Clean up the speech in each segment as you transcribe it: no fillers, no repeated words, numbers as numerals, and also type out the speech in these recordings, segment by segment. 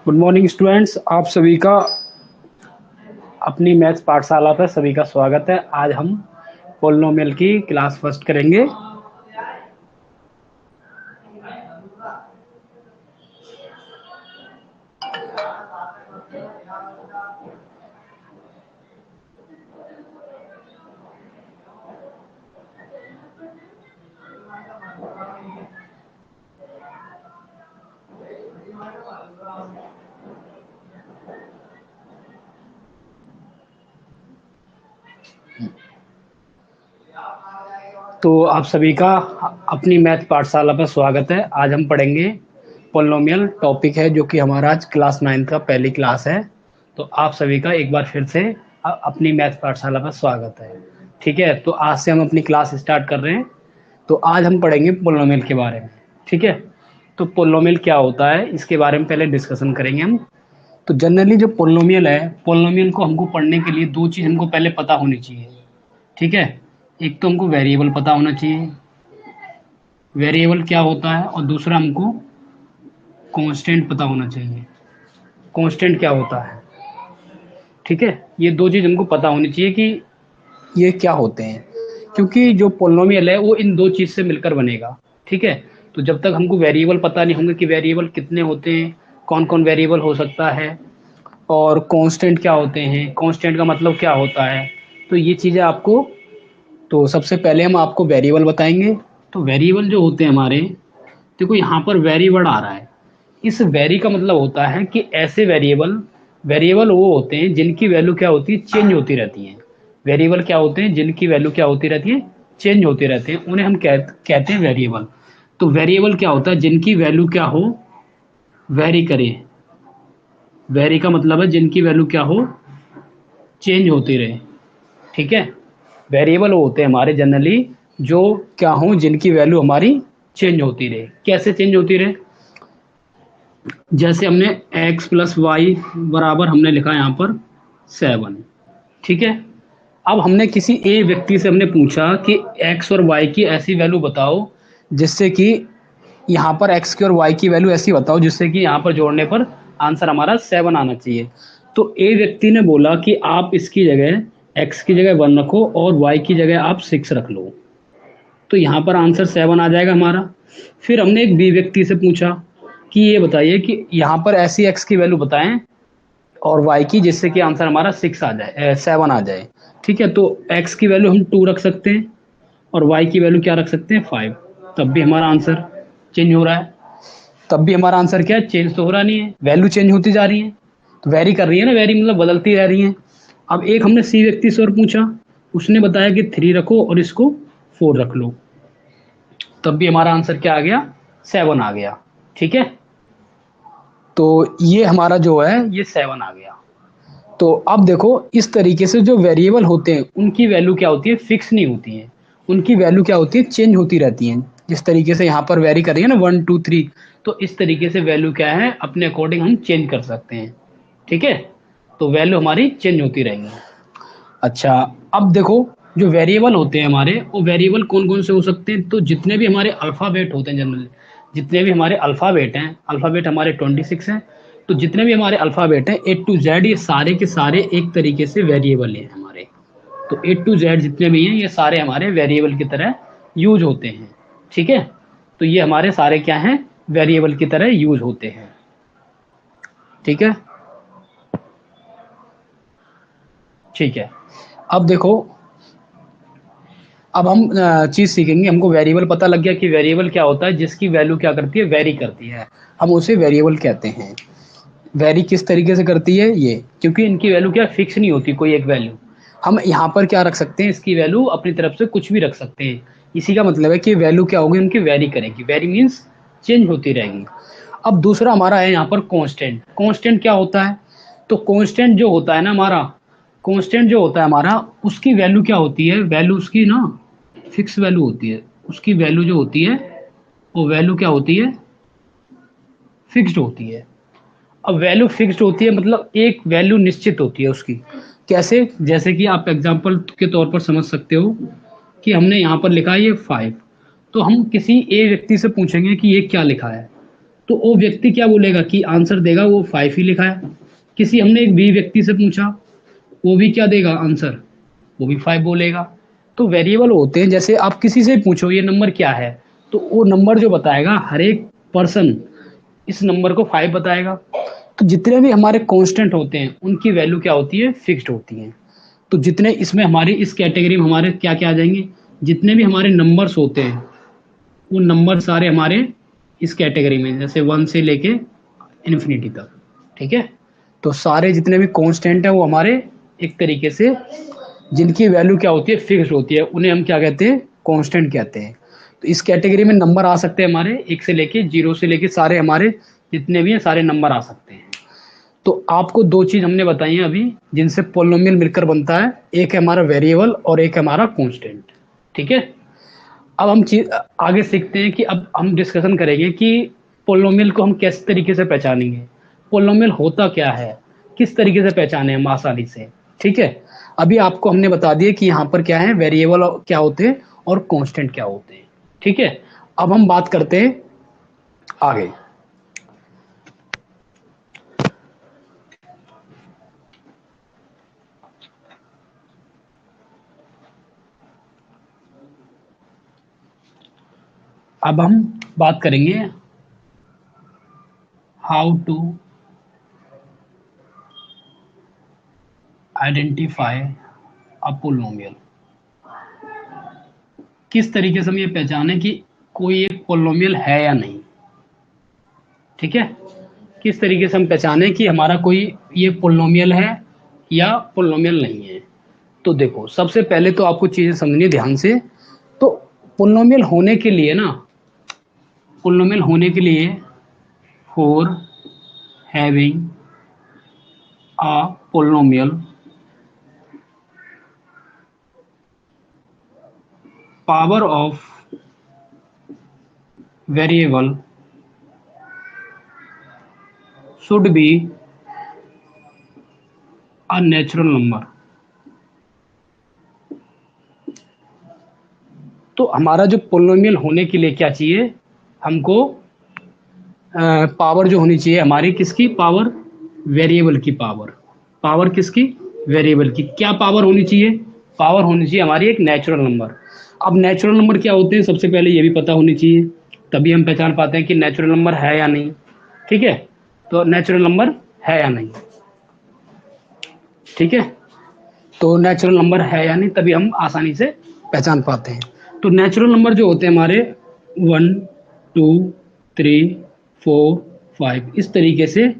Good morning students, आप सभी का अपनी मैथ्स पाठशाला पर सभी का स्वागत है। आज हम पोलिनोमियल की क्लास फर्स्ट करेंगे। तो आप सभी का अपनी मैथ पाठशाला पर स्वागत है। आज हम पढ़ेंगे पोलिनोमियल टॉपिक है, जो कि हमारा आज क्लास 9 का पहली क्लास है। तो आप सभी का एक बार फिर से अपनी मैथ पाठशाला पर स्वागत है। ठीक है, तो आज से हम अपनी क्लास स्टार्ट कर रहे हैं। तो आज हम पढ़ेंगे पोलिनोमियल के बारे में। ठीक है, तो पोलिनोमियल क्या होता है इसके बारे में पहले डिस्कशन करेंगे हम। तो जनरली जो पोलिनोमियल है, पोलिनोमियल को हमको पढ़ने के लिए दो चीज़ हमको पहले पता होनी चाहिए। ठीक है, एक तो हमको वेरिएबल पता होना चाहिए, वेरिएबल क्या होता है, और दूसरा हमको कांस्टेंट पता होना चाहिए, कांस्टेंट क्या होता है। ठीक है, ये दो चीज़ हमको पता होनी चाहिए कि ये क्या होते हैं, क्योंकि जो पोलिनोमियल है वो इन दो चीज़ से मिलकर बनेगा। ठीक है, तो जब तक हमको वेरिएबल पता नहीं होंगे कि वेरिएबल कितने होते हैं, कौन कौन वेरिएबल हो सकता है, और कांस्टेंट क्या होते हैं, कांस्टेंट का मतलब क्या होता है, तो ये चीज़ें आपको, तो सबसे पहले हम आपको वेरिएबल बताएंगे। तो वेरिएबल जो होते हैं हमारे, देखो यहाँ पर वेरी वर्ड आ रहा है। इस वेरी का मतलब होता है कि ऐसे वेरिएबल, वेरिएबल वो होते हैं जिनकी वैल्यू क्या होती है, चेंज होती रहती है। वेरिएबल क्या होते हैं जिनकी वैल्यू क्या होती रहती है, चेंज होती रहते हैं, उन्हें हम कहते हैं वेरिएबल। तो वेरिएबल क्या होता है, जिनकी वैल्यू क्या हो, वेरी करे। वेरी का मतलब है जिनकी वैल्यू क्या हो, चेंज होती रहे। ठीक है, वेरिएबल होते हैं हमारे जनरली जो क्या हो, जिनकी वैल्यू हमारी चेंज होती रहे। कैसे चेंज होती रहे, जैसे हमने x प्लस वाई बराबर हमने लिखा यहाँ पर 7। ठीक है, अब हमने किसी ए व्यक्ति से हमने पूछा कि x और y की ऐसी वैल्यू बताओ जिससे कि यहाँ पर x की और y की वैल्यू ऐसी बताओ जिससे कि यहाँ पर जोड़ने पर आंसर हमारा 7 आना चाहिए। तो ए व्यक्ति ने बोला कि आप इसकी जगह x की जगह 1 रखो और y की जगह आप 6 रख लो, तो यहाँ पर आंसर 7 आ जाएगा हमारा। फिर हमने एक बी व्यक्ति से पूछा कि ये बताइए कि यहाँ पर ऐसी x की वैल्यू बताएं और y की जिससे कि आंसर हमारा 6 आ जाए, 7 आ जाए। ठीक है, तो x की वैल्यू हम 2 रख सकते हैं और y की वैल्यू क्या रख सकते हैं, 5। तब भी हमारा आंसर चेंज हो रहा है। तब भी हमारा आंसर क्या है, चेंज तो हो रहा नहीं है, वैल्यू चेंज होती जा रही है, तो वेरी कर रही है ना, वेरी मतलब बदलती रह रही है। अब एक हमने सी व्यक्ति से और पूछा, उसने बताया कि 3 रखो और इसको 4 रख लो, तब भी हमारा आंसर क्या आ गया, 7 आ गया। ठीक है, तो ये हमारा जो है ये 7 आ गया। तो अब देखो, इस तरीके से जो वेरिएबल होते हैं उनकी वैल्यू क्या होती है, फिक्स नहीं होती है, उनकी वैल्यू क्या होती है, चेंज होती रहती है। जिस तरीके से यहाँ पर वेरी कर रही है ना 1 2 3, तो इस तरीके से वैल्यू क्या है, अपने अकॉर्डिंग हम चेंज कर सकते हैं। ठीक है, तो वैल्यू हमारी चेंज होती रहेंगी। अच्छा, अब देखो, जो वेरिएबल होते हैं हमारे, वो वेरिएबल कौन कौन से हो सकते हैं, तो जितने भी हमारे अल्फ़ाबेट होते हैं जनरली, जितने भी हमारे अल्फ़ाबेट हैं, अल्फ़ाबेट हमारे 26 हैं, तो जितने भी हमारे अल्फ़ाबेट हैं ए टू जेड, ये सारे के सारे एक तरीके से वेरिएबल हैं हमारे। तो ए टू जेड जितने भी हैं ये सारे हमारे वेरिएबल की तरह यूज होते हैं। ठीक है, तो ये हमारे सारे क्या हैं, वेरिएबल की तरह यूज होते हैं। ठीक है, ठीक है, अब देखो, अब हम चीज़ सीखेंगे। हमको वेरिएबल पता लग गया कि वेरिएबल क्या होता है, जिसकी वैल्यू क्या करती है, वेरी करती है, हम उसे वेरिएबल कहते हैं। वेरी किस तरीके से करती है ये, क्योंकि इनकी वैल्यू क्या फिक्स नहीं होती, कोई एक वैल्यू। हम यहाँ पर क्या रख सकते हैं, इसकी वैल्यू अपनी तरफ से कुछ भी रख सकते हैं। इसी का मतलब है कि वैल्यू क्या होगी, उनकी वेरी करेगी, वेरी मीन्स चेंज होती रहेगी। अब दूसरा हमारा है यहाँ पर कांस्टेंट। कांस्टेंट क्या होता है, तो कांस्टेंट जो होता है ना हमारा, कांस्टेंट जो होता है हमारा, उसकी वैल्यू क्या होती है, वैल्यू उसकी ना फिक्स वैल्यू होती है। उसकी वैल्यू जो होती है वो वैल्यू क्या होती है, फिक्स्ड होती है। अब वैल्यू फिक्स्ड होती है मतलब एक वैल्यू निश्चित होती है उसकी। कैसे, जैसे कि आप एग्जांपल के तौर पर समझ सकते हो, कि हमने यहाँ पर लिखा है ये 5, तो हम किसी ए व्यक्ति से पूछेंगे कि ये क्या लिखा है, तो वो व्यक्ति क्या बोलेगा कि आंसर देगा वो 5 ही लिखा है। किसी हमने एक बी व्यक्ति से पूछा, वो भी क्या देगा आंसर, वो भी 5 बोलेगा। तो वेरिएबल होते हैं, जैसे आप किसी से पूछो ये नंबर क्या है, तो वो नंबर जो बताएगा हर एक पर्सन इस नंबर को 5 बताएगा। तो जितने भी हमारे कांस्टेंट होते हैं उनकी वैल्यू क्या होती है, फिक्स्ड होती है। तो जितने इसमें हमारी इस कैटेगरी में हमारे क्या क्या आ जाएंगे, जितने भी हमारे नंबर्स होते हैं वो नंबर सारे हमारे इस कैटेगरी में, जैसे 1 से लेके इन्फिनिटी तक, ठीक है। तो सारे जितने भी कांस्टेंट है वो हमारे एक तरीके से जिनकी वैल्यू क्या होती है, फिक्स्ड होती है, उन्हें हम क्या कहते हैं, कांस्टेंट कहते हैं। तो इस कैटेगरी में नंबर आ सकते हैं हमारे 1 से लेके 0 से लेके सारे हमारे जितने भी हैं सारे नंबर आ सकते हैं। तो आपको दो चीज हमने बताई हैं अभी जिनसे पोलिनोमियल मिलकर बनता है, एक है हमारा वेरिएबल और एक है हमारा कांस्टेंट, ठीक है। अब हम चीज आगे सीखते हैं कि अब हम डिस्कशन करेंगे कि पोलिनोमियल को हम किस तरीके से पहचानेंगे, पोलिनोमियल होता क्या है, किस तरीके से पहचाने हम आसानी से, ठीक है। अभी आपको हमने बता दिया कि यहाँ पर क्या है, वेरिएबल क्या होते हैं और कांस्टेंट क्या होते हैं, ठीक है। अब हम बात करते हैं आगे। अब हम बात करेंगे how to identify a polynomial, किस तरीके से हम ये पहचाने कि कोई एक पोलिनोमियल है या नहीं, ठीक है। किस तरीके से हम पहचाने कि हमारा कोई ये पोलिनोमियल है या पोलिनोमियल नहीं है। तो देखो सबसे पहले तो आपको चीजें समझनी है ध्यान से। तो पोलिनोमियल होने के लिए ना, पोलिनोमियल होने के लिए for having a polynomial power of variable should be a natural number। तो हमारा जो पोलिनोमियल होने के लिए क्या चाहिए हमको, पावर जो होनी चाहिए हमारी किसकी पावर, वेरिएबल की पावर, पावर किसकी, वेरिएबल की। क्या पावर होनी चाहिए, पावर होनी चाहिए हमारी एक नेचुरल नंबर। अब नेचुरल नंबर क्या होते हैं सबसे पहले ये भी पता होनी चाहिए, तभी हम पहचान पाते हैं कि नेचुरल नंबर है या नहीं, ठीक है। तो नेचुरल नंबर है या नहीं, ठीक है। तो नेचुरल नंबर है या नहीं तभी हम आसानी से पहचान पाते हैं। तो नेचुरल नंबर जो होते हैं हमारे 1 2 3 4 5 इस तरीके से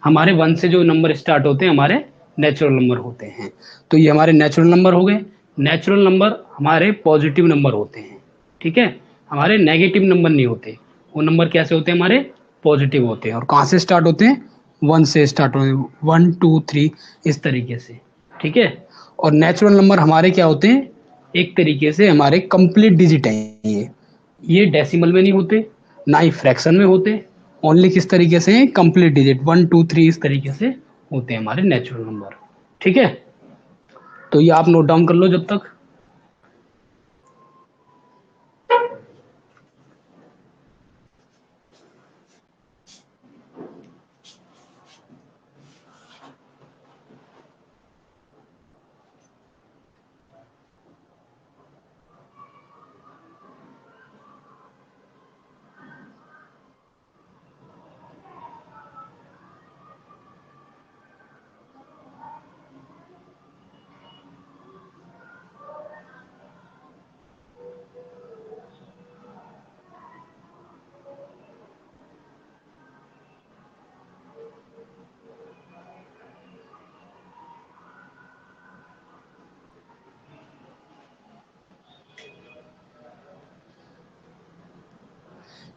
हमारे 1 से जो नंबर स्टार्ट होते हैं हमारे नेचुरल नंबर होते हैं। तो ये हमारे नेचुरल नंबर हो गए। नेचुरल नंबर हमारे पॉजिटिव नंबर होते हैं, ठीक है। हमारे नेगेटिव नंबर नहीं होते, वो नंबर कैसे होते हैं हमारे पॉजिटिव होते हैं। और कहाँ से स्टार्ट होते हैं, 1 से स्टार्ट होते हैं, 1 2 3 इस तरीके से, ठीक है। और नेचुरल नंबर हमारे क्या होते हैं, एक तरीके से हमारे कंप्लीट डिजिट हैं ये डेसिमल में नहीं होते ना ही फ्रैक्शन में होते, ओनली किस तरीके से कंप्लीट डिजिट 1 2 3 इस तरीके से होते हैं हमारे नेचुरल नंबर, ठीक है। तो ये आप नोट डाउन कर लो जब तक।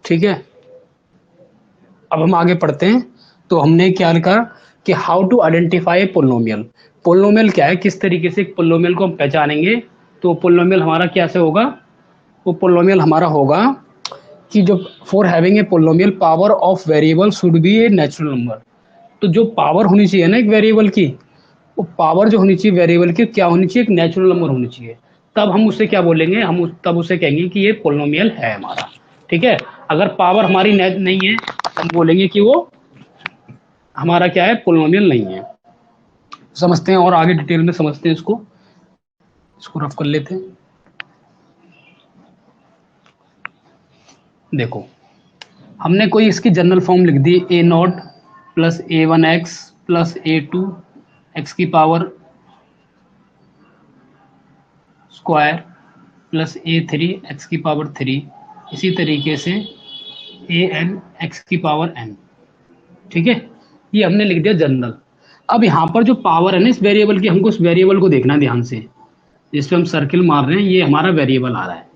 ठीक है, अब हम आगे पढ़ते हैं। तो हमने क्या लिखा कि how to identify polynomial. Polynomial क्या है, किस तरीके से पोलिनोमियल को हम पहचानेंगे। तो पोलिनोमियल हमारा कैसे होगा, वो पोलिनोमियल हमारा होगा कि जो for having a polynomial power of variable should be a natural number. तो जो पावर होनी चाहिए ना एक वेरिएबल की, वो पावर जो होनी चाहिए वेरिएबल की क्या होनी चाहिए, एक नेचुरल नंबर होनी चाहिए, तब हम उसे क्या बोलेंगे, तब उसे कहेंगे कि ये पोलिनोमियल है हमारा। ठीक है, अगर पावर हमारी नहीं है हम बोलेंगे कि वो हमारा क्या है, पोलिनोमियल नहीं है। समझते हैं और आगे डिटेल में समझते हैं इसको रफ कर लेते हैं। देखो, हमने कोई इसकी जनरल फॉर्म लिख दी, A naught plus A one X plus A two X की power square plus A three X की पावर थ्री, इसी तरीके से ए एन एक्स की पावर एन। ठीक है, ये हमने लिख दिया जनरल। अब यहाँ पर जो पावर है ना इस वेरिएबल की, हमको उस वेरिएबल को देखना ध्यान से, जिस पे हम सर्किल मार रहे हैं, ये हमारा वेरिएबल आ रहा है,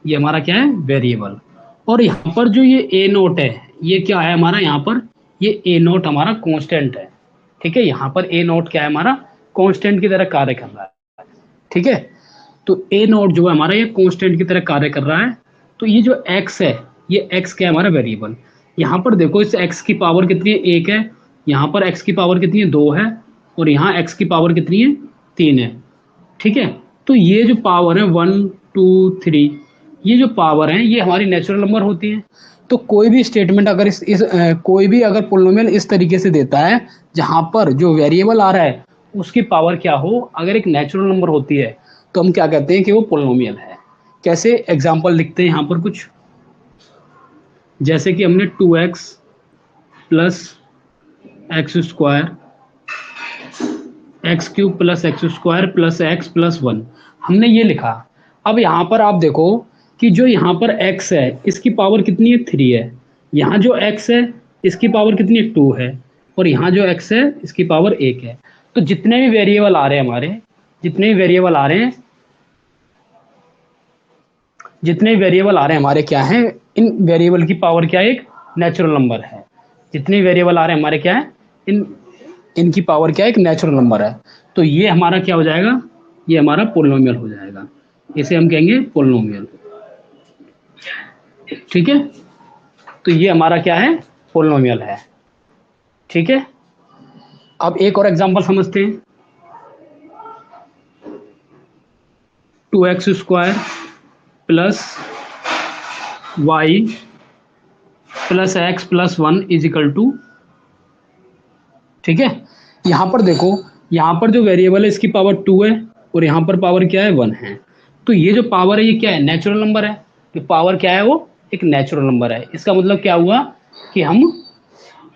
ये हमारा क्या है, वेरिएबल। और यहाँ पर जो ये ए नोट है, ये क्या है हमारा, यहाँ पर ये ए नोट हमारा कांस्टेंट है। ठीक है, यहाँ पर ए नोट क्या है हमारा, कांस्टेंट की तरह कार्य कर रहा है। ठीक है, तो ए नोट जो है हमारा ये कांस्टेंट की तरह कार्य कर रहा है। तो ये जो एक्स है, ये एक्स क्या है हमारा, वेरिएबल। यहाँ पर देखो इस एक्स की पावर कितनी है, एक है। यहाँ पर एक्स की पावर कितनी है, दो है। और यहाँ एक्स की पावर कितनी है, तीन है। ठीक है, तो ये जो पावर है 1 2 3, ये जो पावर है ये हमारी नेचुरल नंबर होती है। तो कोई भी स्टेटमेंट अगर कोई भी अगर पोलिनोमियल इस तरीके से देता है जहां पर जो वेरिएबल आ रहा है उसकी पावर क्या हो, अगर एक नेचुरल नंबर होती है, तो हम क्या कहते हैं कि वो पोलिनोमियल है। कैसे, एग्जांपल लिखते हैं यहाँ पर कुछ, जैसे कि हमने 2x plus x square x cube plus x square plus X plus one, हमने ये लिखा। अब यहाँ पर आप देखो कि जो यहाँ पर x है इसकी पावर कितनी है, 3 है। यहाँ जो x है इसकी पावर कितनी है, 2 है। और यहाँ जो x है इसकी पावर 1 है। तो जितने भी वेरिएबल आ रहे हैं हमारे, जितने भी वेरिएबल आ रहे हैं, जितने वेरिएबल आ रहे हैं हमारे क्या है, इन वेरिएबल की पावर क्या है, एक नेचुरल नंबर है। जितने वेरिएबल आ रहे हैं हमारे क्या है, इनकी पावर क्या है, एक नेचुरल नंबर है। तो ये हमारा क्या हो जाएगा, ये हमारा पोलिनोमियल हो जाएगा। इसे हम कहेंगे पोलिनोमियल। ठीक है, तो ये हमारा क्या है, पोलिनोमियल है। ठीक है, अब एक और एग्जांपल समझते हैं। 2x square plus Y plus X plus one is equal to, ठीक है, यहाँ पर देखो, यहाँ पर जो वेरिएबल है इसकी पावर 2 है और यहाँ पर पावर क्या है, 1 है। तो ये जो पावर है ये क्या है, नेचुरल नंबर है। तो पावर क्या है, वो एक नेचुरल नंबर है। इसका मतलब क्या हुआ कि हम,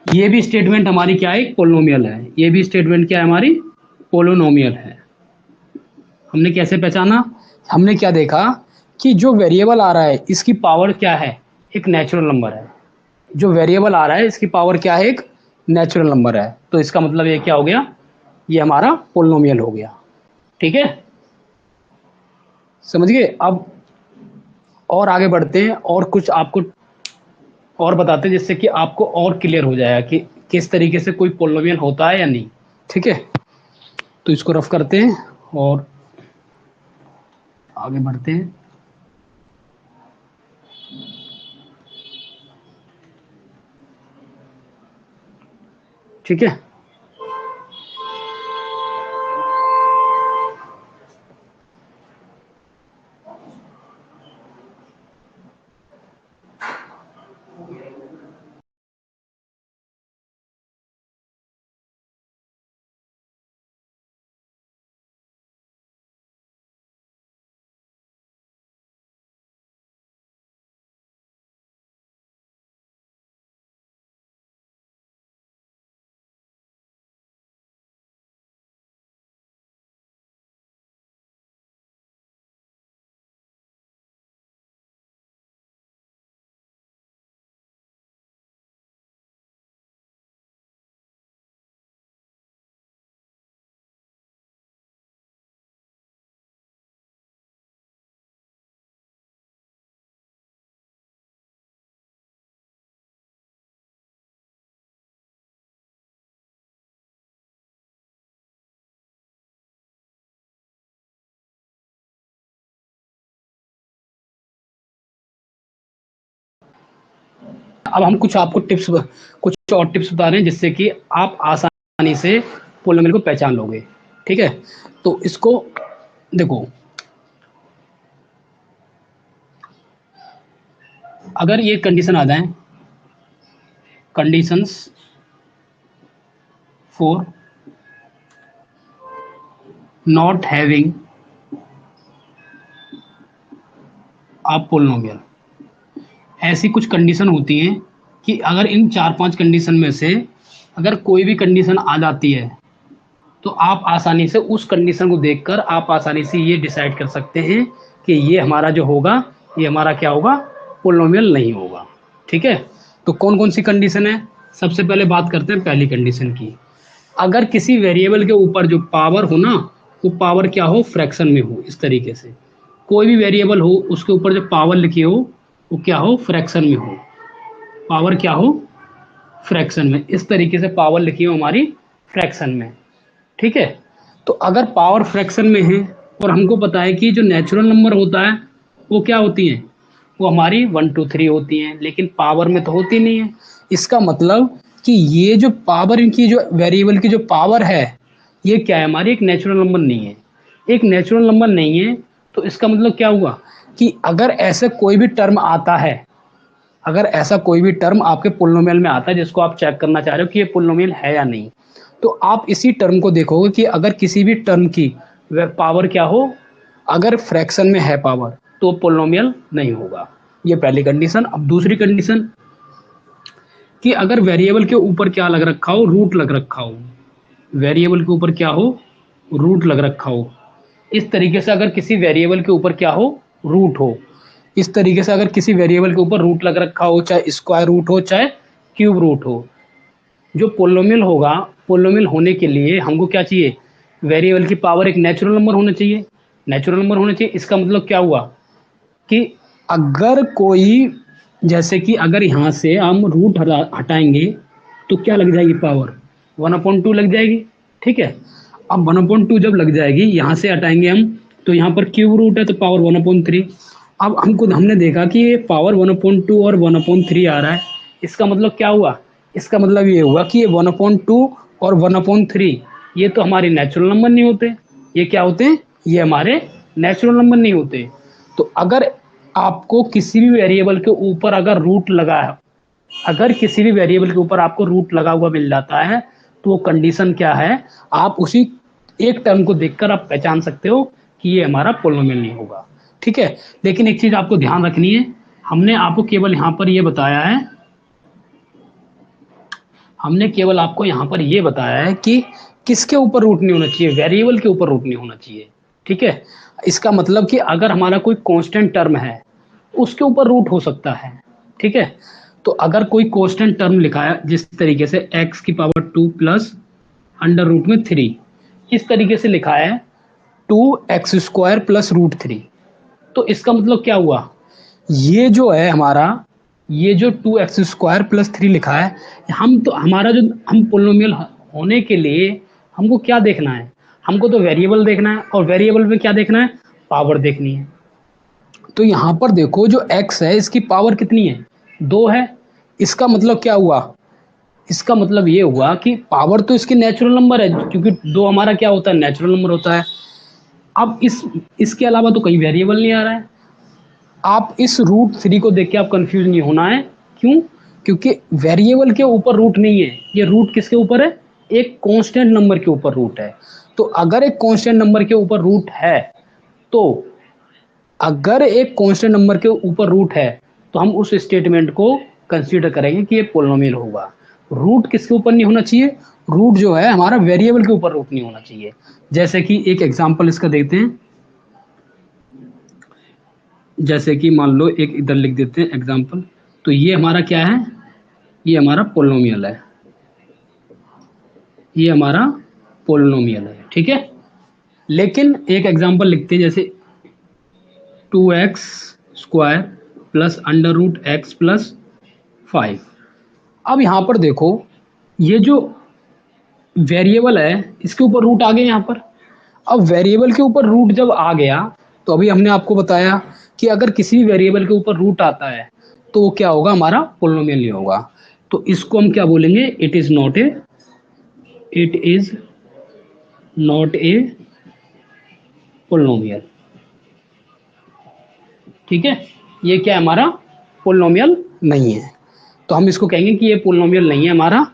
ये भी स्टेटमेंट हमारी क्या है, एक पोलिनोमियल है। ये भी स्टेटमेंट क्या है हमारी, पोलिनोमियल है। हमने कैसे पहचाना, हमने क्या देखा कि जो वेरिएबल आ रहा है इसकी पावर क्या है, एक नेचुरल नंबर है। जो वेरिएबल आ रहा है इसकी पावर क्या है, एक नेचुरल नंबर है। तो इसका मतलब ये क्या हो गया, ये हमारा पोलिनोमियल हो गया। ठीक है, समझ गए। अब और आगे बढ़ते हैं और कुछ आपको और बताते हैं, जिससे कि आपको और क्लियर हो जाएगा कि किस तरीके से कोई पोलिनोमियल होता है या नहीं। ठीक है, तो इसको रफ करते हैं और आगे बढ़ते हैं। ठीक है, अब हम कुछ आपको टिप्स, कुछ और टिप्स बता रहे हैं जिससे कि आप आसानी से पोलिनोमियल को पहचान लोगे। ठीक है, तो इसको देखो, अगर ये कंडीशन आ जाए, conditions for not having a polynomial, ऐसी कुछ कंडीशन होती हैं कि अगर इन 4-5 कंडीशन में से अगर कोई भी कंडीशन आ जाती है तो आप आसानी से उस कंडीशन को देखकर आप आसानी से ये डिसाइड कर सकते हैं कि ये हमारा जो होगा, ये हमारा क्या होगा, पोलिनोमियल नहीं होगा। ठीक है, तो कौन कौन सी कंडीशन है? सबसे पहले बात करते हैं पहली कंडीशन की। अगर किसी वेरिएबल के ऊपर जो पावर हो ना, वो पावर क्या हो, फ्रैक्शन में हो। इस तरीके से कोई भी वेरिएबल हो, उसके ऊपर जो पावर लिखी हो वो क्या हो, फ्रैक्शन में हो। पावर क्या हो, फ्रैक्शन में। इस तरीके से पावर लिखी हो हमारी फ्रैक्शन में। ठीक है, तो अगर पावर फ्रैक्शन में है और हमको पता है कि जो नेचुरल नंबर होता है वो क्या होती है, वो हमारी 1 2 3 होती हैं, लेकिन पावर में तो होती नहीं है। इसका मतलब कि ये जो पावर, इनकी जो वेरिएबल की जो पावर है, ये क्या है, हमारी एक नेचुरल नंबर नहीं है। एक नेचुरल नंबर नहीं है, तो इसका मतलब क्या हुआ कि अगर ऐसे कोई भी टर्म आता है, अगर ऐसा कोई भी टर्म आपके पोलिनोमियल में आता है जिसको आप चेक करना चाह रहे हो कि ये पोलिनोमियल है या नहीं, तो आप इसी टर्म को देखोगे कि अगर किसी भी टर्म की पावर क्या हो, अगर फ्रैक्शन में है पावर, तो पोलिनोमियल नहीं होगा। ये पहली कंडीशन। अब दूसरी कंडीशन कि अगर वेरिएबल के ऊपर क्या लग रखा हो, रूट लग रखा हो। वेरिएबल के ऊपर क्या हो, रूट लग रखा हो। इस तरीके से अगर किसी वेरिएबल के ऊपर क्या हो, रूट हो। इस तरीके से अगर किसी वेरिएबल के ऊपर रूट लग रखा हो, चाहे स्क्वायर रूट हो चाहे क्यूब रूट हो, जो पोलिनोमियल होगा, पोलिनोमियल होने के लिए हमको क्या चाहिए, वेरिएबल की पावर एक नेचुरल नंबर होना चाहिए। नेचुरल नंबर होना चाहिए, इसका मतलब क्या हुआ कि अगर कोई, जैसे कि अगर यहाँ से हम रूट हटाएंगे तो क्या लग जाएगी, पावर 1/2 लग जाएगी। ठीक है, अब 1/2 जब लग जाएगी, यहाँ से हटाएंगे हम, तो यहाँ पर क्यूब रूट है तो पावर 1/3। अब हमने देखा कि ये पावर 1/2 और 1/3 आ रहा है। इसका मतलब क्या हुआ, इसका मतलब ये हुआ कि ये 1/2 और 1/3 ये तो हमारे नेचुरल नंबर नहीं होते। ये क्या होते हैं, ये हमारे नेचुरल नंबर नहीं होते। तो अगर आपको किसी भी वेरिएबल के ऊपर अगर रूट लगा है, अगर किसी भी वेरिएबल के ऊपर आपको रूट लगा हुआ मिल जाता है, तो वो कंडीशन क्या है, आप उसी एक टर्म को देखकर आप पहचान सकते हो कि ये हमारा पोलिनोमियल नहीं होगा। ठीक है, लेकिन एक चीज आपको ध्यान रखनी है, हमने आपको केवल यहाँ पर ये बताया है, हमने केवल आपको यहाँ पर ये बताया है कि किसके ऊपर रूट नहीं होना चाहिए, वेरिएबल के ऊपर रूट नहीं होना चाहिए। ठीक है, इसका मतलब कि अगर हमारा कोई कांस्टेंट टर्म है, उसके ऊपर रूट हो सकता है। ठीक है, तो अगर कोई कांस्टेंट टर्म लिखा है जिस तरीके से x की पावर 2 प्लस अंडर रूट में 3, इस तरीके से लिखा है 2x² प्लस रूट 3, तो इसका मतलब क्या हुआ, ये जो है हमारा, ये जो 2x² प्लस 3 लिखा है, हम तो हमारा जो हम पोलिनोमियल होने के लिए हमको क्या देखना है, हमको तो वेरिएबल देखना है, और वेरिएबल में क्या देखना है, पावर देखनी है। तो यहाँ पर देखो जो x है इसकी पावर कितनी है, 2 है। इसका मतलब क्या हुआ, इसका मतलब ये हुआ कि पावर तो इसके नेचुरल नंबर है, क्योंकि 2 हमारा क्या होता है, नेचुरल नंबर होता है। अब इसके अलावा तो कहीं वेरिएबल नहीं आ रहा है। आप इस रूट 3 को देख के आप कंफ्यूज नहीं होना है। क्यों, क्योंकि वेरिएबल के ऊपर रूट नहीं है, ये रूट किसके ऊपर है, एक कांस्टेंट नंबर के ऊपर रूट है। तो अगर एक कांस्टेंट नंबर के ऊपर रूट है, तो अगर एक कांस्टेंट नंबर के ऊपर रूट है, तो हम उस स्टेटमेंट को कंसीडर करेंगे कि ये पोलिनोमियल होगा। रूट किसके ऊपर नहीं होना चाहिए, रूट जो है हमारा वेरिएबल के ऊपर रूट नहीं होना चाहिए। जैसे कि एक एग्जांपल इसका देखते हैं, जैसे कि मान लो एक इधर लिख देते हैं एग्जांपल, तो ये हमारा क्या है, ये हमारा पोलिनोमियल है, ये हमारा पोलिनोमियल है। ठीक है, लेकिन एक एग्जांपल लिखते हैं, जैसे 2x² plus under root X plus 5। अब यहाँ पर देखो, ये जो वेरिएबल है इसके ऊपर रूट आ गए यहाँ पर। अब वेरिएबल के ऊपर रूट जब आ गया, तो अभी हमने आपको बताया कि अगर किसी भी वेरिएबल के ऊपर रूट आता है तो वो क्या होगा, हमारा पोलिनोमियल नहीं होगा। तो इसको हम क्या बोलेंगे, it is not a, it is not a polynomial. ठीक है, ये क्या है हमारा पोलिनोमियल नहीं है। तो हम इसको कहेंगे कि ये पोलिनोमियल नहीं है हमारा,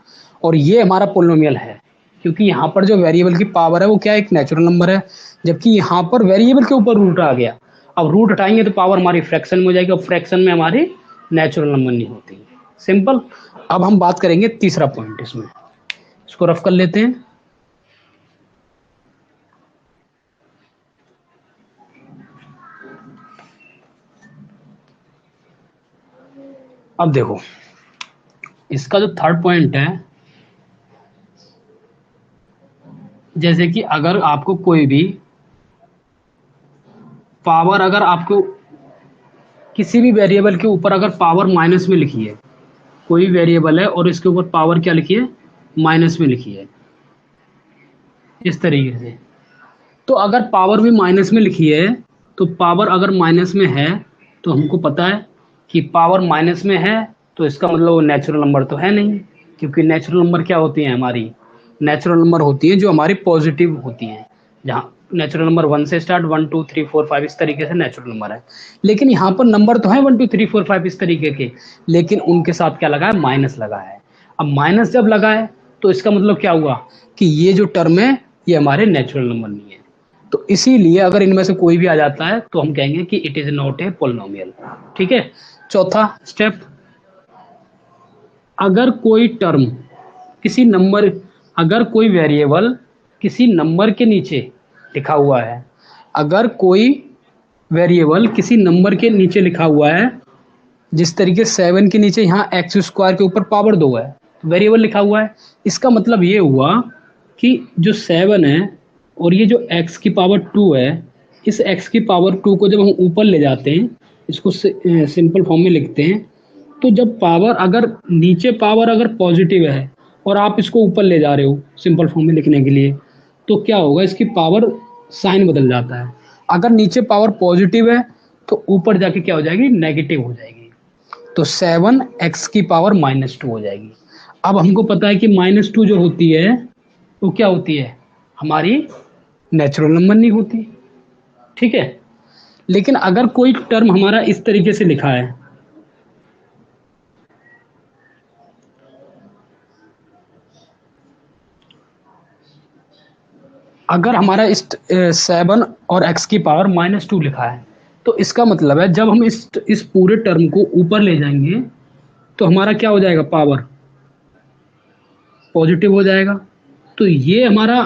और ये हमारा पोलिनोमियल है, क्योंकि यहाँ पर जो वेरिएबल की पावर है वो क्या है, एक नेचुरल नंबर है, जबकि यहाँ पर वेरिएबल के ऊपर रूट आ गया। अब रूट हटाएंगे तो पावर हमारी फ्रैक्शन में हो जाएगी, और फ्रैक्शन में हमारी नेचुरल नंबर नहीं होती। सिंपल। अब हम बात करेंगे तीसरा पॉइंट इसमें, इसको रफ कर लेते हैं। अब देखो, इसका जो थर्ड पॉइंट है, जैसे कि अगर आपको कोई भी पावर, अगर आपको किसी भी वेरिएबल के ऊपर अगर पावर माइनस में लिखी है, कोई वेरिएबल है और इसके ऊपर पावर क्या लिखी है, माइनस में लिखी है, इस तरीके से। तो अगर पावर भी माइनस में लिखी है, तो पावर अगर माइनस में है तो हमको पता है कि पावर माइनस में है, तो इसका मतलब वो नेचुरल नंबर तो है नहीं, क्योंकि नेचुरल नंबर क्या होती हैं हमारी, नेचुरल नंबर होती हैं जो हमारी पॉजिटिव होती हैं, जहाँ नेचुरल नंबर 1 से स्टार्ट, 1 2 3 4 5 इस तरीके से नेचुरल नंबर है। लेकिन यहाँ पर नंबर तो है 1 2 3 4 5 इस तरीके के, लेकिन उनके साथ क्या लगा है, माइनस लगा है। अब माइनस जब लगा है तो इसका मतलब क्या हुआ कि ये जो टर्म है ये हमारे नेचुरल नंबर नहीं है। तो इसीलिए अगर इनमें से कोई भी आ जाता है तो हम कहेंगे कि it is not a polynomial. ठीक है। चौथा स्टेप, अगर कोई टर्म किसी नंबर, अगर कोई वेरिएबल किसी नंबर के नीचे लिखा हुआ है, अगर कोई वेरिएबल किसी नंबर के नीचे लिखा हुआ है, जिस तरीके 7 के नीचे यहाँ एक्स स्क्वायर के ऊपर पावर 2 है, वेरिएबल लिखा हुआ है, इसका मतलब ये हुआ कि जो 7 है और ये जो x की पावर 2 है, इस x की पावर 2 को जब हम ऊपर ले जाते हैं, इसको सिंपल फॉर्म में लिखते हैं, तो जब पावर, अगर नीचे पावर अगर पॉजिटिव है और आप इसको ऊपर ले जा रहे हो सिंपल फॉर्म में लिखने के लिए, तो क्या होगा, इसकी पावर साइन बदल जाता है। अगर नीचे पावर पॉजिटिव है तो ऊपर जाके क्या हो जाएगी, नेगेटिव हो जाएगी, तो 7x की पावर -2 हो जाएगी। अब हमको पता है कि -2 जो होती है वो क्या होती है, हमारी नेचुरल नंबर नहीं होती। ठीक है। लेकिन अगर कोई टर्म हमारा इस तरीके से लिखा है, अगर हमारा इस 7 और x की पावर -2 लिखा है, तो इसका मतलब है जब हम इस पूरे टर्म को ऊपर ले जाएंगे तो हमारा क्या हो जाएगा, पावर पॉजिटिव हो जाएगा। तो ये हमारा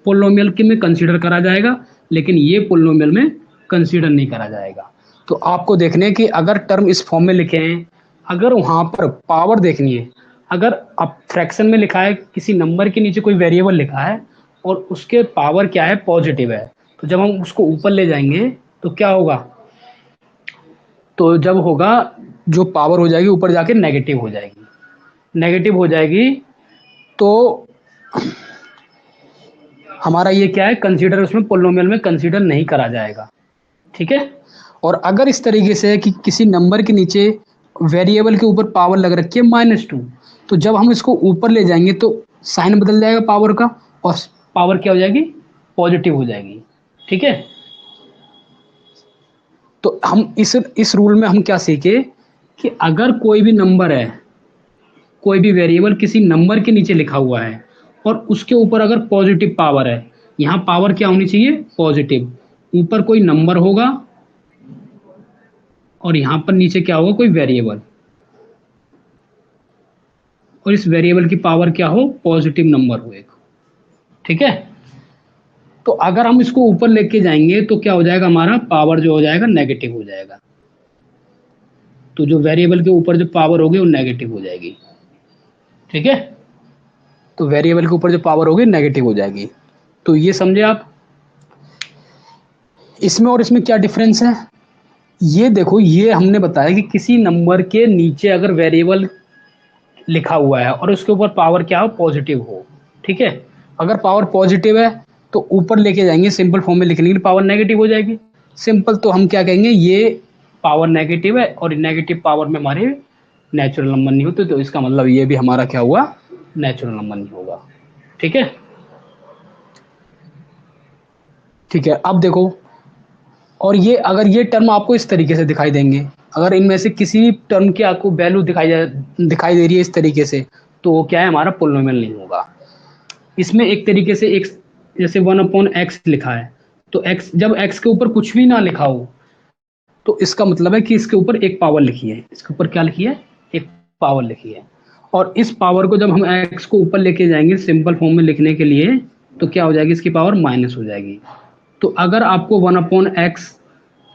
पोलिनोमियल के में कंसीडर करा जाएगा, लेकिन ये पोलिनोमियल में कंसीडर नहीं करा जाएगा। तो आपको देखने कि अगर टर्म इस फॉर्म में लिखे हैं, अगर वहाँ पर पावर देखनी है, अगर अब फ्रैक्शन में लिखा है, किसी नंबर के नीचे कोई वेरिएबल लिखा है और उसके पावर क्या है, पॉजिटिव है, तो जब हम उसको ऊपर ले जाएंगे तो क्या होगा, तो जब होगा जो पावर हो जाएगी ऊपर जाके नेगेटिव हो जाएगी, नेगेटिव हो जाएगी, तो हमारा ये क्या है, कंसीडर उसमें पोलिनोमियल में कंसीडर नहीं करा जाएगा। ठीक है। और अगर इस तरीके से कि किसी नंबर के नीचे वेरिएबल के ऊपर पावर लग रखी है -2, तो जब हम इसको ऊपर ले जाएंगे तो साइन बदल जाएगा पावर का, और पावर क्या हो जाएगी, पॉजिटिव हो जाएगी। ठीक है। तो हम इस रूल में हम क्या सीखे कि अगर कोई भी नंबर है, कोई भी वेरिएबल किसी नंबर के नीचे लिखा हुआ है और उसके ऊपर अगर पॉजिटिव पावर है, यहाँ पावर क्या होनी चाहिए, पॉजिटिव, ऊपर कोई नंबर होगा और यहाँ पर नीचे क्या होगा, कोई वेरिएबल, और इस वेरिएबल की पावर क्या हो, पॉजिटिव नंबर हो एक। ठीक है। तो अगर हम इसको ऊपर लेके जाएंगे तो क्या हो जाएगा, हमारा पावर जो हो जाएगा नेगेटिव हो जाएगा, तो जो वेरिएबल के ऊपर जो पावर होगी वो नेगेटिव हो जाएगी। ठीक है। तो वेरिएबल के ऊपर जो पावर होगी नेगेटिव हो जाएगी। तो ये समझे आप। इसमें और इसमें क्या डिफरेंस है, ये देखो, ये हमने बताया कि किसी नंबर के नीचे अगर वेरिएबल लिखा हुआ है और उसके ऊपर पावर क्या हो, पॉजिटिव हो। ठीक है। अगर पावर पॉजिटिव है तो ऊपर लेके जाएंगे सिंपल फॉर्म में लिखने के लिए, पावर नेगेटिव हो जाएगी। सिंपल, तो हम क्या कहेंगे, ये पावर नेगेटिव है और नेगेटिव पावर में हमारे नेचुरल नंबर नहीं होते, तो इसका मतलब ये भी हमारा क्या हुआ, नेचुरल नंबर नहीं होगा। ठीक है। ठीक है। अब देखो, और ये अगर ये टर्म आपको इस तरीके से दिखाई देंगे, अगर इनमें से किसी टर्म की आपको वैल्यू दिखाई दे रही है इस तरीके से, तो वो क्या है, हमारा पोलिनोमियल नहीं होगा। इसमें एक तरीके से एक, जैसे 1/x लिखा है, तो x जब x के ऊपर कुछ भी ना लिखा हो, तो इसका मतलब है कि इसके ऊपर एक पावर लिखी है, इसके ऊपर क्या लिखी है, एक पावर लिखी है। और इस पावर को जब हम x को ऊपर लेके जाएंगे सिंपल फॉर्म में लिखने के लिए, तो क्या हो जाएगी, इसकी पावर माइनस हो जाएगी। तो अगर आपको 1/x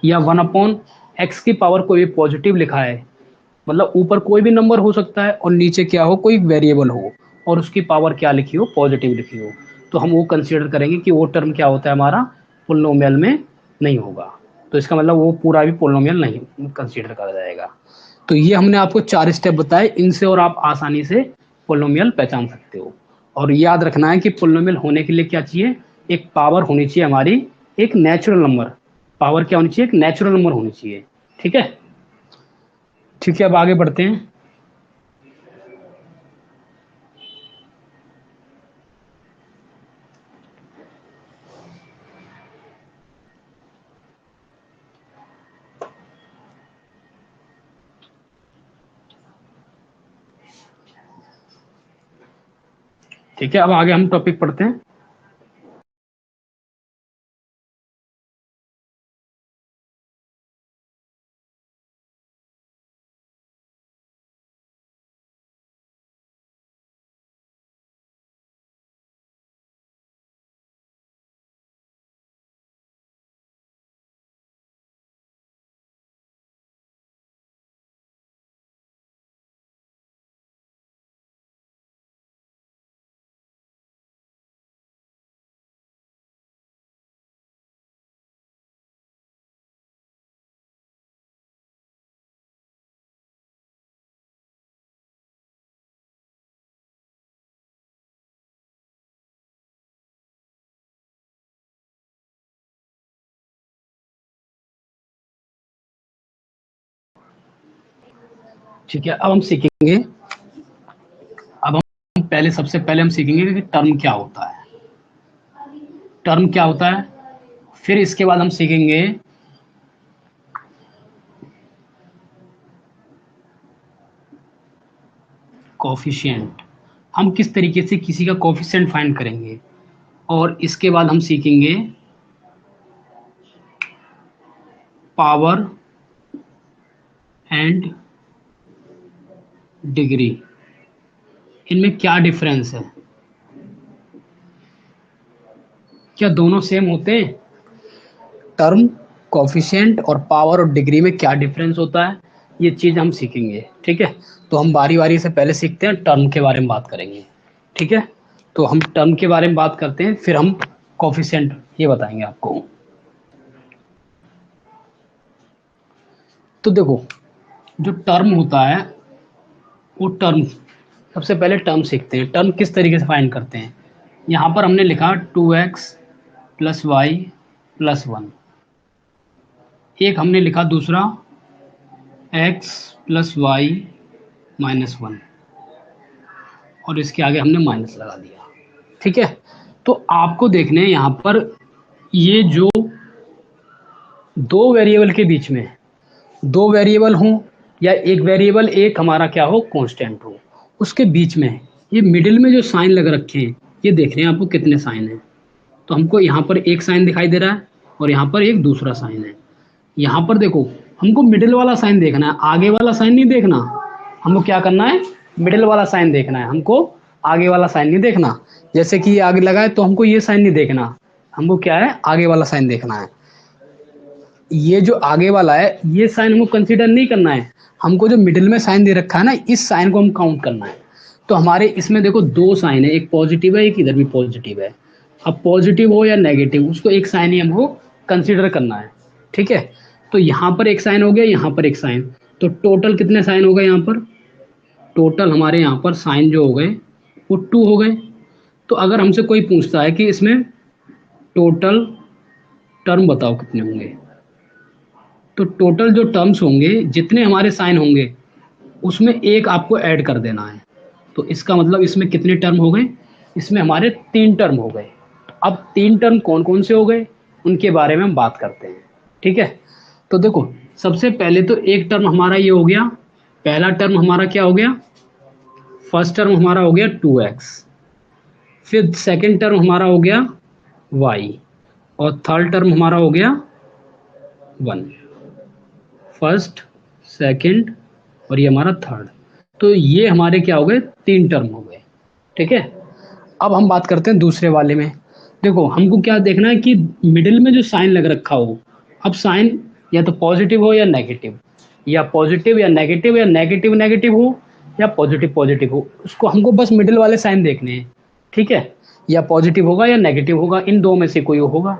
या 1/x की पावर कोई पॉजिटिव लिखा है, मतलब ऊपर कोई भी नंबर हो सकता है और नीचे क्या हो, कोई वेरिएबल हो, और उसकी पावर क्या लिखी हो, पॉजिटिव लिखी हो, तो हम वो कंसीडर करेंगे कि वो टर्म क्या होता है, हमारा पोलिनोमियल में नहीं होगा। तो इसका मतलब वो पूरा भी पोलिनोमियल नहीं कंसीडर करा जाएगा। तो ये हमने आपको 4 स्टेप बताए, इनसे और आप आसानी से पोलिनोमियल पहचान सकते हो। और याद रखना है कि पोलिनोमियल होने के लिए क्या चाहिए, एक पावर होनी चाहिए हमारी, एक नेचुरल नंबर। पावर क्या होनी चाहिए, एक नेचुरल नंबर होनी चाहिए। ठीक है, ठीक है, अब आगे बढ़ते हैं। ठीक है, अब आगे हम टॉपिक पढ़ते हैं। ठीक है, अब हम सीखेंगे, अब हम पहले, सबसे पहले हम सीखेंगे कि टर्म क्या होता है। टर्म क्या होता है, फिर इसके बाद हम सीखेंगे कोफिशिएंट, हम किस तरीके से किसी का कोफिशिएंट फाइंड करेंगे। और इसके बाद हम सीखेंगे पावर एंड डिग्री, इनमें क्या डिफरेंस है, क्या दोनों सेम होते हैं। टर्म, कोफिशिएंट और पावर और डिग्री में क्या डिफरेंस होता है, ये चीज़ हम सीखेंगे। ठीक है, तो हम बारी बारी से पहले सीखते हैं, टर्म के बारे में बात करेंगे। ठीक है, तो हम टर्म के बारे में बात करते हैं, फिर हम कोफिशिएंट ये बताएंगे आपको। तो देखो, जो टर्म होता है, वो टर्म, सबसे पहले टर्म सीखते हैं, टर्म किस तरीके से फाइंड करते हैं। यहाँ पर हमने लिखा 2x + y + 1, एक हमने लिखा दूसरा x + y - 1, और इसके आगे हमने माइनस लगा दिया। ठीक है, तो आपको देखने हैं यहाँ पर, ये जो दो वेरिएबल के बीच में, दो वेरिएबल हों या एक वेरिएबल, एक हमारा क्या हो, कांस्टेंट हो, उसके बीच में ये मिडिल में जो साइन लग रखे हैं, ये देख रहे हैं आपको कितने साइन हैं। तो हमको यहाँ पर एक साइन दिखाई दे रहा है और यहाँ पर एक दूसरा साइन है। यहाँ पर देखो, हमको मिडिल वाला साइन देखना है, आगे वाला साइन नहीं देखना। हमको क्या करना है, मिडिल वाला साइन देखना है, हमको आगे वाला साइन नहीं देखना। जैसे कि ये आगे लगा है, तो हमको ये साइन नहीं देखना, हमको क्या है, आगे वाला साइन देखना है। ये जो आगे वाला है, ये साइन हमको कंसीडर नहीं करना है, हमको जो मिडिल में साइन दे रखा है ना, इस साइन को हम काउंट करना है। तो हमारे इसमें देखो दो साइन है, एक पॉजिटिव है, एक इधर भी पॉजिटिव है। अब पॉजिटिव हो या नेगेटिव, उसको एक साइन ही हमको कंसीडर करना है। ठीक है, तो यहाँ पर एक साइन हो गया, यहाँ पर एक साइन, तो टोटल कितने साइन हो गए यहाँ पर, टोटल हमारे यहाँ पर साइन जो हो गए वो 2 हो गए। तो अगर हमसे कोई पूछता है कि इसमें टोटल टर्म बताओ कितने होंगे, तो टोटल जो टर्म्स होंगे, जितने हमारे साइन होंगे, उसमें एक आपको ऐड कर देना है। तो इसका मतलब इसमें कितने टर्म हो गए, इसमें हमारे 3 टर्म हो गए। अब 3 टर्म कौन कौन से हो गए, उनके बारे में हम बात करते हैं। ठीक है, तो देखो, सबसे पहले तो एक टर्म हमारा ये हो गया, पहला टर्म हमारा क्या हो गया, फर्स्ट टर्म हमारा हो गया 2x, फिर सेकंड टर्म हमारा हो गया y, और थर्ड टर्म हमारा हो गया 1। फर्स्ट, सेकंड और ये हमारा थर्ड, तो ये हमारे क्या हो गए, 3 टर्म हो गए। ठीक है, अब हम बात करते हैं दूसरे वाले में। देखो हमको क्या देखना है कि मिडिल में जो साइन लग रखा हो, अब साइन या तो पॉजिटिव हो या नेगेटिव, या पॉजिटिव या नेगेटिव, या नेगेटिव नेगेटिव हो या पॉजिटिव पॉजिटिव हो, उसको हमको बस मिडिल वाले साइन देखने हैं। ठीक है, या पॉजिटिव होगा या नेगेटिव होगा, इन दो में से कोई होगा।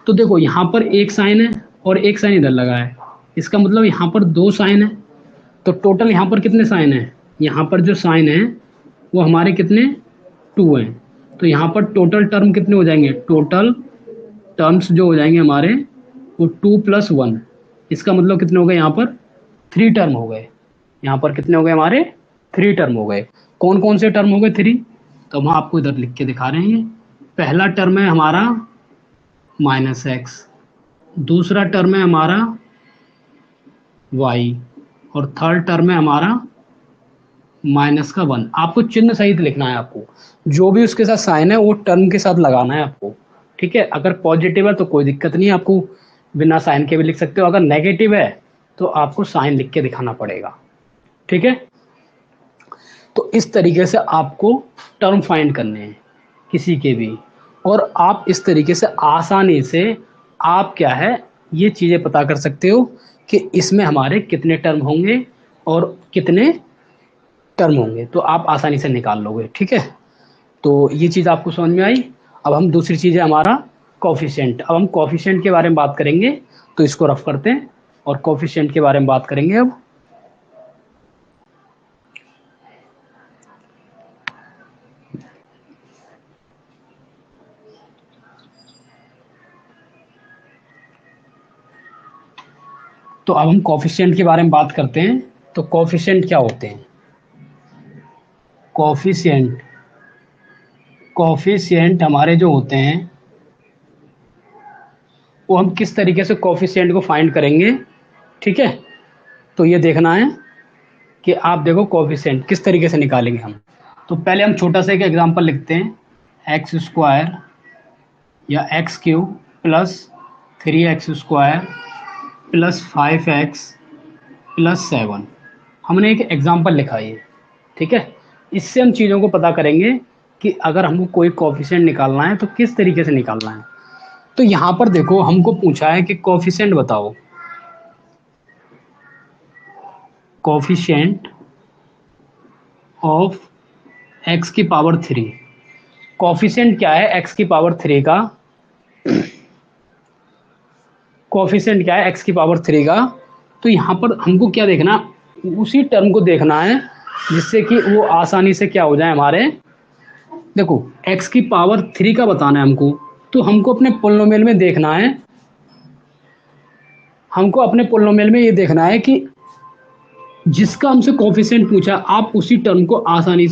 तो देखो यहाँ पर एक साइन है और एक साइन इधर लगा है, इसका मतलब यहाँ पर 2 साइन है। तो टोटल यहाँ पर कितने साइन हैं, यहाँ पर जो साइन है वो हमारे कितने, 2 हैं। तो यहाँ पर टोटल टर्म कितने हो जाएंगे, टोटल टर्म्स जो हो जाएंगे हमारे वो 2 + 1, इसका मतलब कितने हो गए यहाँ पर, 3 टर्म हो गए। यहाँ पर कितने हो गए हमारे, 3 टर्म हो गए। कौन कौन से टर्म हो गए 3, तो हम आपको इधर लिख के दिखा रहे हैं। पहला टर्म है हमारा -x, दूसरा टर्म है हमारा y, और थर्ड टर्म है हमारा -1। आपको चिन्ह सहित लिखना है, आपको जो भी उसके साथ साइन है वो टर्म के साथ लगाना है आपको। ठीक है, अगर पॉजिटिव है तो कोई दिक्कत नहीं है, आपको बिना साइन के भी लिख सकते हो, अगर नेगेटिव है तो आपको साइन लिख के दिखाना पड़ेगा। ठीक है, तो इस तरीके से आपको टर्म फाइंड करने हैं किसी के भी, और आप इस तरीके से आसानी से आप क्या है ये चीज़ें पता कर सकते हो कि इसमें हमारे कितने टर्म होंगे और कितने टर्म होंगे, तो आप आसानी से निकाल लोगे। ठीक है, तो ये चीज़ आपको समझ में आई। अब हम दूसरी चीज़ है हमारा कॉफिशिएंट। अब हम कॉफिशिएंट के बारे में बात करेंगे, तो इसको रफ करते हैं और कॉफिशिएंट के बारे में बात करेंगे अब। तो अब हम कॉफिशिएंट के बारे में बात करते हैं। तो कॉफिशिएंट क्या होते हैं, कॉफिशिएंट कॉफिशिएंट हमारे जो होते हैं वो हम किस तरीके से कॉफिशिएंट को फाइंड करेंगे। ठीक है, तो ये देखना है कि आप देखो कॉफिशिएंट किस तरीके से निकालेंगे हम। तो पहले हम छोटा सा एक एग्जांपल लिखते हैं, x² या x³ plus 3x² plus 5x plus 7। हमने एक एग्जांपल लिखा है ये। ठीक है, इससे हम चीज़ों को पता करेंगे कि अगर हमको कोई कॉफिशिएंट निकालना है तो किस तरीके से निकालना है। तो यहाँ पर देखो हमको पूछा है कि कॉफिशिएंट बताओ, कॉफिशिएंट ऑफ x⁻³ कॉफिशिएंट क्या है x⁻³ का, कॉफिशिएंट क्या है x⁻³ का। तो यहाँ पर हमको क्या देखना, उसी टर्म को देखना है जिससे कि वो आसानी से क्या हो जाए हमारे। देखो x⁻³ का बताना है हमको, तो हमको अपने पोलिनोमियल में देखना है, हमको अपने पोलिनोमियल में ये देखना है कि जिसका हमसे कॉफिशिएंट पूछा आप उसी टर्म को आसानी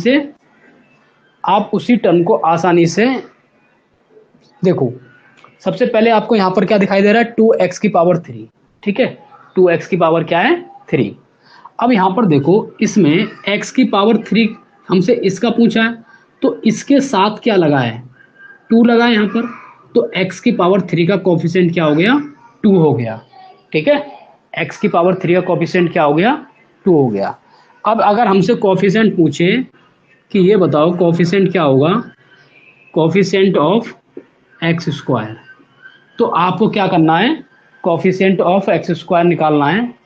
से देखो। सबसे पहले आपको यहाँ पर क्या दिखाई दे रहा है, 2x⁻³। ठीक है, 2x की पावर क्या है, 3। अब यहाँ पर देखो इसमें x⁻³ हमसे इसका पूछा है, तो इसके साथ क्या लगा है, 2 लगा है यहाँ पर। तो x⁻³ का कोफिशिएंट क्या हो गया, 2 हो गया। ठीक है, x⁻³ का कोफिशिएंट क्या हो गया, 2 हो गया। अब अगर हमसे कोफिशिएंट पूछे कि ये बताओ कोफिशिएंट क्या होगा, कोफिशिएंट ऑफ x², तो आपको क्या करना है, कोफिशिएंट ऑफ x² निकालना है।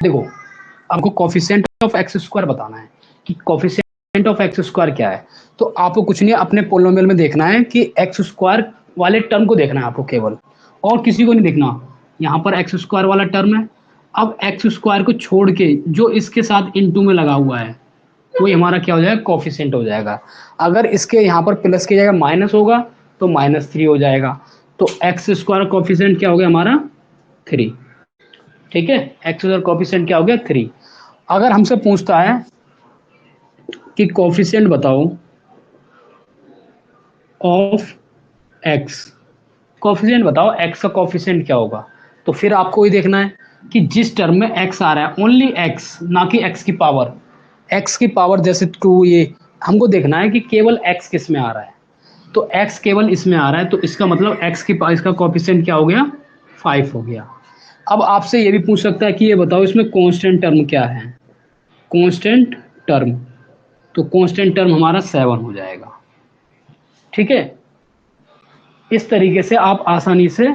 देखो आपको कोफिशिएंट ऑफ एक्स स्क्वायर बताना है कि कोफिशिएंट ऑफ एक्स स्क्वायर क्या है। तो आपको कुछ नहीं, अपने पोलिनोमियल में देखना है कि एक्स स्क्वायर वाले टर्म को देखना है आपको केवल, और किसी को नहीं देखना। यहाँ पर एक्स स्क्वायर वाला टर्म है। अब एक्स स्क्वायर को छोड़ के जो इसके साथ इनटू में लगा हुआ है वही हमारा क्या हो जाएगा, कोफिशिएंट हो जाएगा। अगर इसके यहाँ पर प्लस की जगह माइनस होगा तो -3 हो जाएगा। तो एक्स स्क्वायर कोफिशिएंट क्या हो गया हमारा, 3। ठीक है, एक्स स्क्वायर कोफिशिएंट क्या हो गया, 3। अगर हमसे पूछता है कि कोफिशिएंट बताओ ऑफ एक्स, कोफिशिएंट बताओ एक्स का कोफिशिएंट क्या होगा, तो फिर आपको ये देखना है कि जिस टर्म में एक्स आ रहा है, ओनली एक्स, ना कि एक्स की पावर। एक्स की पावर जैसे 2, ये हमको देखना है कि केवल एक्स किस में आ रहा है। तो एक्स केवल इसमें आ रहा है, तो इसका मतलब एक्स की इसका कोफिशिएंट क्या हो गया, 5 हो गया। अब आपसे ये भी पूछ सकता है कि ये बताओ इसमें कांस्टेंट टर्म क्या है, कांस्टेंट टर्म, तो कांस्टेंट टर्म हमारा 7 हो जाएगा। ठीक है, इस तरीके से आप आसानी से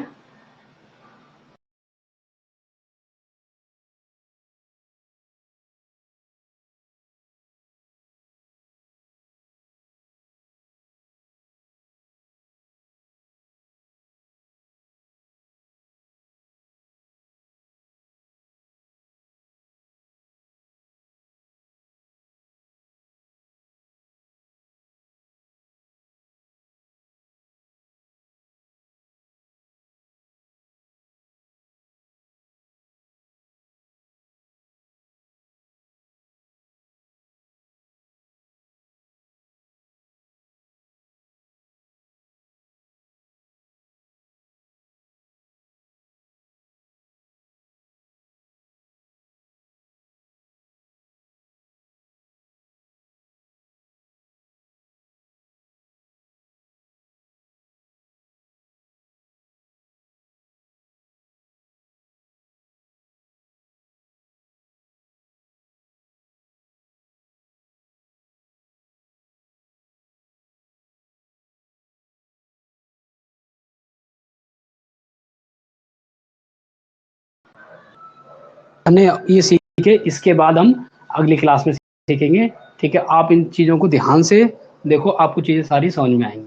हमने ये सीखे, इसके बाद हम अगली क्लास में सीखेंगे। ठीक है, आप इन चीज़ों को ध्यान से देखो, आपको चीज़ें सारी समझ में आएंगी।